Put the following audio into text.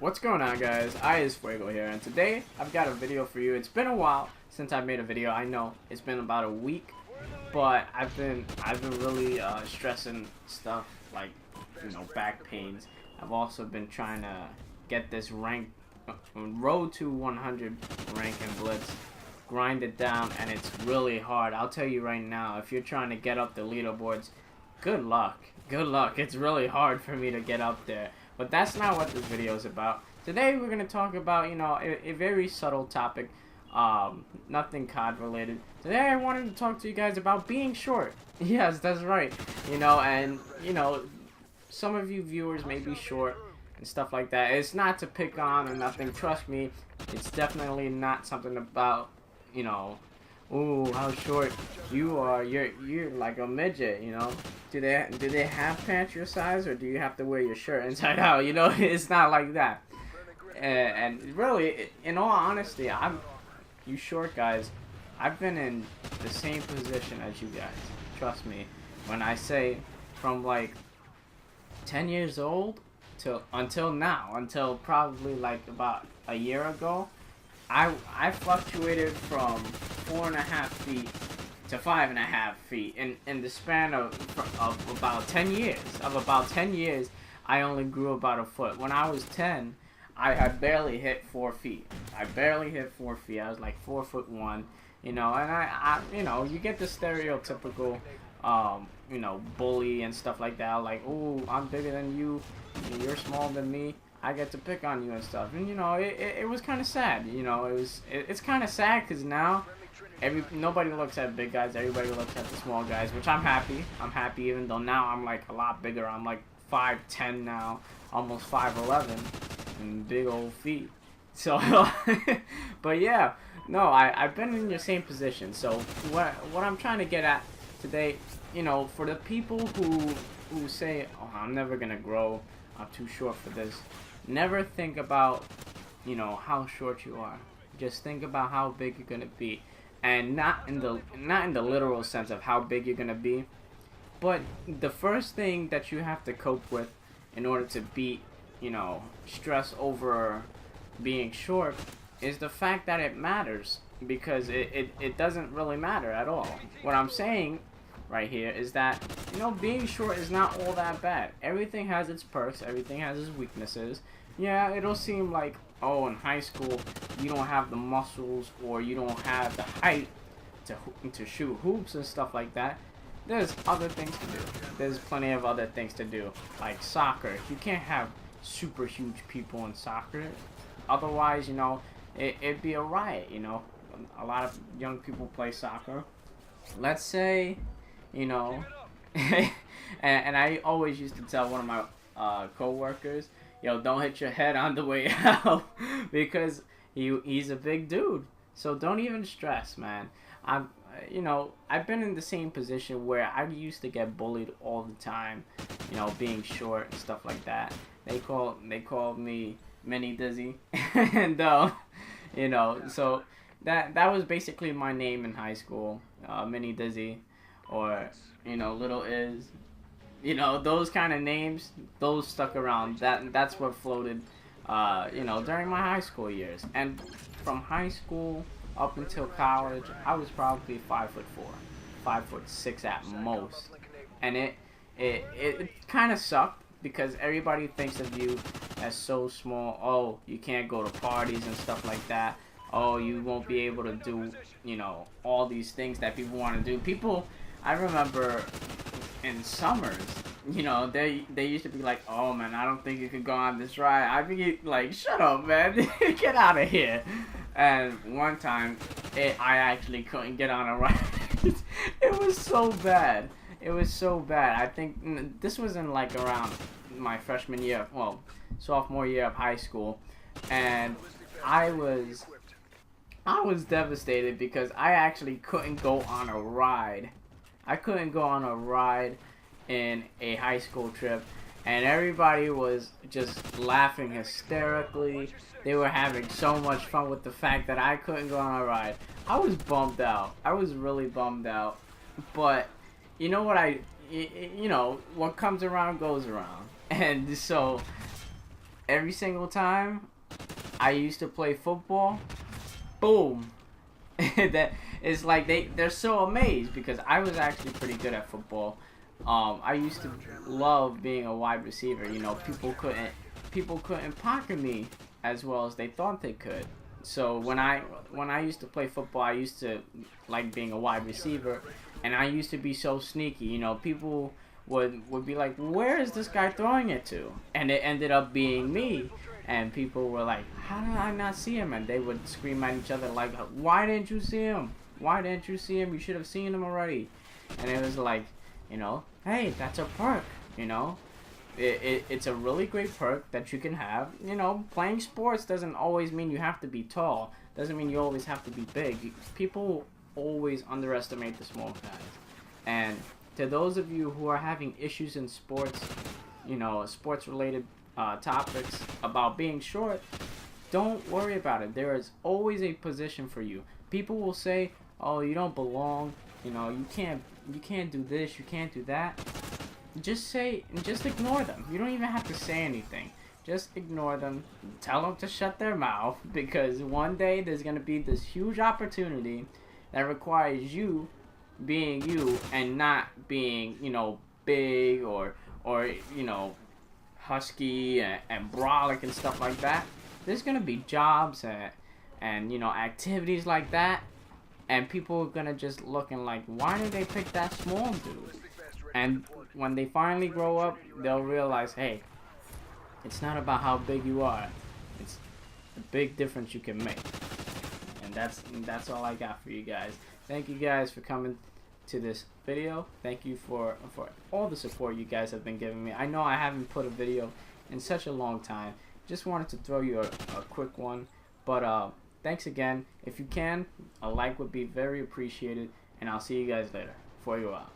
What's going on, guys? iIZFUEGO here, and today I've got a video for you. It's been a while since I made a video. I know it's been about a week, but I've been really stressing stuff like, back pains. I've also been trying to get this rank road to 100 rank and blitz, grind it down, and it's really hard. I'll tell you right now, if you're trying to get up the leaderboards, good luck. Good luck. It's really hard for me to get up there. But that's not what this video is about. Today we're going to talk about, a very subtle topic, nothing COD related. Today I wanted to talk to you guys about being short. Yes, that's right. And some of you viewers may be short and stuff like that. It's not to pick on or nothing. Trust me, it's definitely not something about, ooh, how short you are. You're like a midget, Do they have pants your size, or do you have to wear your shirt inside out? It's not like that. And really, in all honesty, you short guys, I've been in the same position as you guys. Trust me when I say from like 10 years old until now, until probably like about a year ago, I fluctuated from 4.5 feet to 5.5 feet in the span of about 10 years. Of about 10 years, I only grew about a foot. When I was 10, I barely hit 4 feet. I barely hit 4 feet. I was like 4'1", and I you get the stereotypical, bully and stuff like that. Like, ooh, I'm bigger than you, you're smaller than me, I get to pick on you and stuff. And it was kind of sad. It's kind of sad because now nobody looks at big guys. Everybody looks at the small guys, which I'm happy. I'm happy, even though now I'm like a lot bigger. I'm like 5'10" now, almost 5'11", and big old feet. So, but yeah, no, I've been in your same position. So what I'm trying to get at today, for the people who say, oh, I'm never gonna grow, I'm too short for this. Never think about, how short you are. Just think about how big you're gonna be, and not in the literal sense of how big you're gonna be, but the first thing that you have to cope with in order to beat, stress over being short is the fact that it matters, because it doesn't really matter at all. What I'm saying right here is that, being short is not all that bad. Everything has its perks, everything has its weaknesses. Yeah, it'll seem like, oh, in high school you don't have the muscles, or you don't have the height to shoot hoops and stuff like that. There's other things to do. There's plenty of other things to do, like soccer. You can't have super huge people in soccer, otherwise, it'd be a riot. A lot of young people play soccer. Let's say, and I always used to tell one of my co-workers, yo, don't hit your head on the way out, because he's a big dude. So don't even stress, man. I've been in the same position where I used to get bullied all the time, being short and stuff like that. They called me Mini Dizzy, and so that was basically my name in high school, Mini Dizzy, or Little Iz. Those kind of names, those stuck around. That's what floated, during my high school years. And from high school up until college, I was probably 5'4", 5'6" at most. And it kind of sucked, because everybody thinks of you as so small. Oh, you can't go to parties and stuff like that. Oh, you won't be able to do, all these things that people want to do. I remember in summers, they used to be like, oh man, I don't think you can go on this ride. I'd be like, shut up, man, get out of here. And one time, I actually couldn't get on a ride. It was so bad. It was so bad. I think this was in like around my freshman year, well, sophomore year of high school, and I was devastated because I actually couldn't go on a ride. I couldn't go on a ride in a high school trip, and everybody was just laughing hysterically. They were having so much fun with the fact that I couldn't go on a ride. I was bummed out. I was really bummed out. But you know what what comes around goes around. And so every single time I used to play football, boom. That it's like they're so amazed because I was actually pretty good at football. I used to love being a wide receiver. You know, people couldn't pocket me as well as they thought they could. So when I used to play football, I used to like being a wide receiver, and I used to be so sneaky. You know, people would be like, "Where is this guy throwing it to?" And it ended up being me. And people were like, "How did I not see him?" And they would scream at each other like, "Why didn't you see him? Why didn't you see him? You should have seen him already." And it was like, you know, hey, that's a perk, you know. It's a really great perk that you can have. You know, playing sports doesn't always mean you have to be tall. Doesn't mean you always have to be big. People always underestimate the small guys. And to those of you who are having issues in sports, you know, sports-related topics about being short, don't worry about it. There is always a position for you. People will say, "Oh, you don't belong. You know, you can't do this. You can't do that." Just ignore them. You don't even have to say anything. Just ignore them. Tell them to shut their mouth, because one day there's gonna be this huge opportunity that requires you being you and not being, you know, big or you know, husky and brolic and stuff like that. There's gonna be jobs and you know, activities like that, and people are gonna just looking like, why did they pick that small dude? And when they finally grow up, they'll realize, hey, it's not about how big you are, it's the big difference you can make. And that's all I got for you guys. Thank you guys for coming to this video. Thank you for all the support you guys have been giving me. I know I haven't put a video in such a long time. Just wanted to throw you a quick one, but thanks again. If you can, a like would be very appreciated, and I'll see you guys later. Fuego out.